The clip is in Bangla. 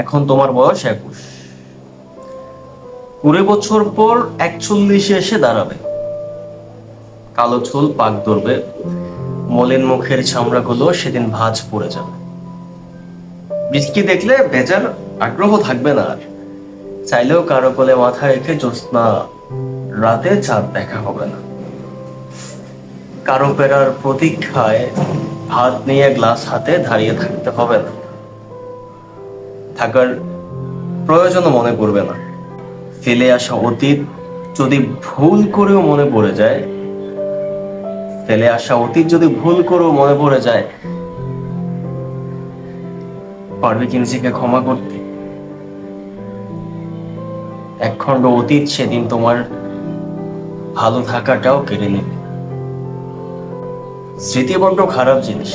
এখন তোমার বয়স 21। 20 বছর পর 41-এ এসে দাঁড়াবে। কালো চুল পাক ধরবে, মলিন মুখের চামড়াগুলো সেদিন ভাঁজ পড়ে যাবে। বৃষ্টি দেখলে বেজার আগ্রহ থাকবে না আর। চাইলেও কারো কোলে মাথা রেখে জ্যোৎস্না রাতে চাঁদ দেখা হবে না। কারো পেরার প্রতীক্ষায় ভাত নিয়ে গ্লাস হাতে দাঁড়িয়ে থাকতে হবে না। থাকার প্রয়োজনও মনে পড়বে না। ফেলে আসা অতীত যদি ভুল করেও মনে পড়ে যায়, ফেলে আসা অতীত যদি ভুল করেও মনে পড়ে যায়, পারবে কি নিজেকে ক্ষমা করতে? একখণ্ড অতীত সেদিন তোমার ভালো থাকাটাও কেড়ে নেবে। স্মৃতি বড্ড খারাপ জিনিস।